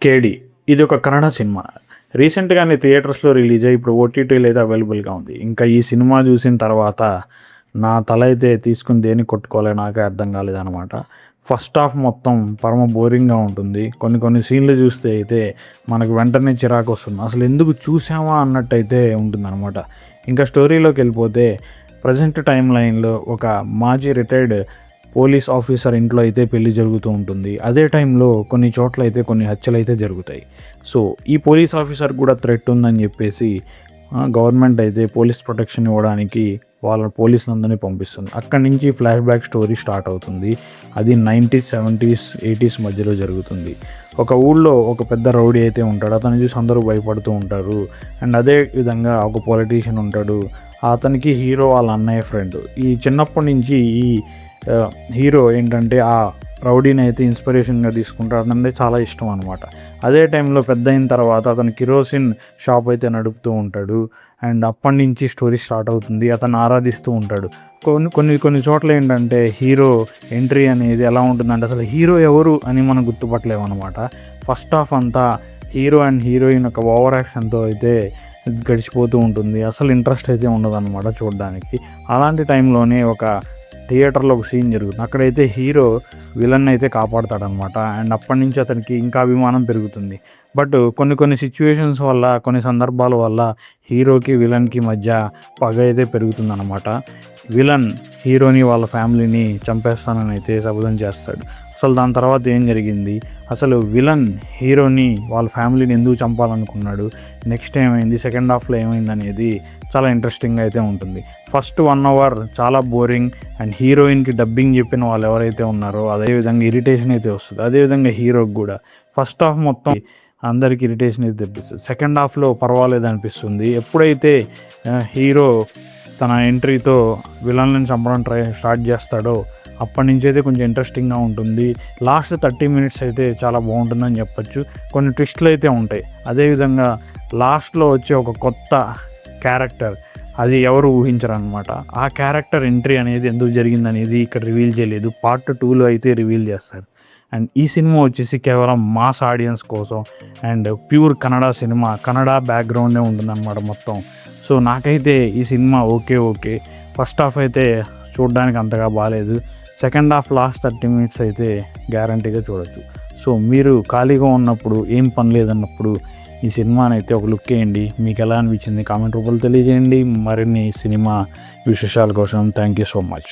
కేడి ఇది ఒక కన్నడ సినిమా. రీసెంట్‌గానే థియేటర్స్‌లో రిలీజ్ అయ్యి ఇప్పుడు ఓటీటీలో అయితే అవైలబుల్‌గా ఉంది. ఇంకా ఈ సినిమా చూసిన తర్వాత నా తల అయితే తీసుకొని దేనికి కొట్టుకోవాలో నాకే అర్థం కాలేదనమాట. ఫస్ట్ హాఫ్ మొత్తం పరమ బోరింగ్‌గా ఉంటుంది. కొన్ని కొన్ని సీన్‌లు చూస్తే అయితే మనకు వెంటనే చిరాకొస్తుంది. అసలు ఎందుకు చూసామా అన్నట్టయితే ఉంటుందనమాట. ఇంకా స్టోరీలోకెళ్ళిపోతే ప్రెజెంట్ టైమ్ లైన్‌లో ఒక మాజీ రిటైర్డ్ పోలీస్ ఆఫీసర్ ఇంట్లో అయితే పెళ్లి జరుగుతూ ఉంటుంది. అదే టైంలో కొన్ని చోట్ల అయితే కొన్ని హత్యలైతే జరుగుతాయి. సో ఈ పోలీస్ ఆఫీసర్ కూడా థ్రెట్ ఉందని చెప్పేసి గవర్నమెంట్ అయితే పోలీస్ ప్రొటెక్షన్ ఇవ్వడానికి వాళ్ళ పోలీసులందరినీ పంపిస్తుంది. అక్కడి నుంచి ఫ్లాష్ బ్యాక్ స్టోరీ స్టార్ట్ అవుతుంది. అది 90s, 70s, 80s మధ్యలో జరుగుతుంది. ఒక ఊళ్ళో ఒక పెద్ద రౌడీ అయితే ఉంటాడు. అతన్ని చూసి అందరూ భయపడుతూ ఉంటారు. అండ్ అదే విధంగా ఒక పొలిటీషియన్ ఉంటాడు. అతనికి హీరో వాళ్ళ అన్నయ్య ఫ్రెండ్. ఈ చిన్నప్పటి నుంచి ఈ హీరో ఏంటంటే ఆ రౌడీని అయితే ఇన్స్పిరేషన్గా తీసుకుంటాడు. అతనంటే చాలా ఇష్టం అనమాట. అదే టైంలో పెద్ద అయిన తర్వాత అతను కిరోసిన్ షాప్ అయితే నడుపుతూ ఉంటాడు. అండ్ అప్పటి నుంచి స్టోరీ స్టార్ట్ అవుతుంది. అతను ఆరాధిస్తూ ఉంటాడు. కొన్ని చోట్ల ఏంటంటే హీరో ఎంట్రీ అనేది ఎలా ఉంటుందంటే అసలు హీరో ఎవరు అని మనం గుర్తుపట్టలేము అనమాట. ఫస్ట్ హాఫ్ అంతా హీరో అండ్ హీరోయిన్ ఒక ఓవర్ యాక్షన్తో అయితే గడిచిపోతూ ఉంటుంది. అసలు ఇంట్రెస్ట్ అయితే ఉండదన్నమాట చూడడానికి. అలాంటి టైంలోనే ఒక థియేటర్లో ఒక సీన్ జరుగుతుంది. అక్కడైతే హీరో విలన్ అయితే కాపాడుతాడనమాట. అండ్ అప్పటి నుంచి అతనికి ఇంకా అభిమానం పెరుగుతుంది. బట్ కొన్ని సిచ్యువేషన్స్ వల్ల, కొన్ని సందర్భాల వల్ల హీరోకి విలన్కి మధ్య పగ అయితే పెరుగుతుందన్నమాట. విలన్ హీరోని వాళ్ళ ఫ్యామిలీని చంపేస్తానని అయితే శపథం చేస్తాడు. అసలు దాని తర్వాత ఏం జరిగింది, అసలు విలన్ హీరోని వాళ్ళ ఫ్యామిలీని ఎందుకు చంపాలనుకున్నాడు, నెక్స్ట్ ఏమైంది, సెకండ్ హాఫ్లో ఏమైంది అనేది చాలా ఇంట్రెస్టింగ్గా అయితే ఉంటుంది. ఫస్ట్ 1 అవర్ చాలా బోరింగ్. అండ్ హీరోయిన్కి డబ్బింగ్ చెప్పిన వాళ్ళు ఎవరైతే ఉన్నారో అదేవిధంగా ఇరిటేషన్ అయితే వస్తుంది. అదేవిధంగా హీరోకి కూడా ఫస్ట్ హాఫ్ మొత్తం అందరికి ఇరిటేషన్ అయితే తెప్పిస్తుంది. సెకండ్ హాఫ్లో పర్వాలేదు అనిపిస్తుంది. ఎప్పుడైతే హీరో తన ఎంట్రీతో విలన్లను చంపడం స్టార్ట్ చేస్తాడో అప్పటి నుంచి అయితే కొంచెం ఇంట్రెస్టింగ్గా ఉంటుంది. లాస్ట్ 30 మినిట్స్ అయితే చాలా బాగుంటుందని చెప్పొచ్చు. కొన్ని ట్విస్ట్లు అయితే ఉంటాయి. అదేవిధంగా లాస్ట్లో వచ్చే ఒక కొత్త క్యారెక్టర్, అది ఎవరు ఊహించరు అనమాట. ఆ క్యారెక్టర్ ఎంట్రీ అనేది ఎందుకు జరిగిందనేది ఇక్కడ రివీల్ చేయలేదు. పార్ట్ 2లో అయితే రివీల్ చేస్తారు. అండ్ ఈ సినిమా వచ్చేసి కేవలం మాస్ ఆడియన్స్ కోసం and pure Kannada cinema, Kannada బ్యాక్గ్రౌండే ఉంటుందన్నమాట మొత్తం. సో నాకైతే ఈ సినిమా ఓకే. ఫస్ట్ హాఫ్ అయితే చూడడానికి అంతగా బాగాలేదు. సెకండ్ హాఫ్ లాస్ట్ 30 మినిట్స్ అయితే గ్యారంటీగా చూడొచ్చు. సో మీరు ఖాళీగా ఉన్నప్పుడు, ఏం పని లేదన్నప్పుడు ఈ సినిమాని అయితే ఒక లుక్ వేయండి. మీకు ఎలా అనిపించింది కామెంట్ రూపంలో తెలియజేయండి. మరిన్ని సినిమా విశేషాల కోసం థ్యాంక్ యూ సో మచ్.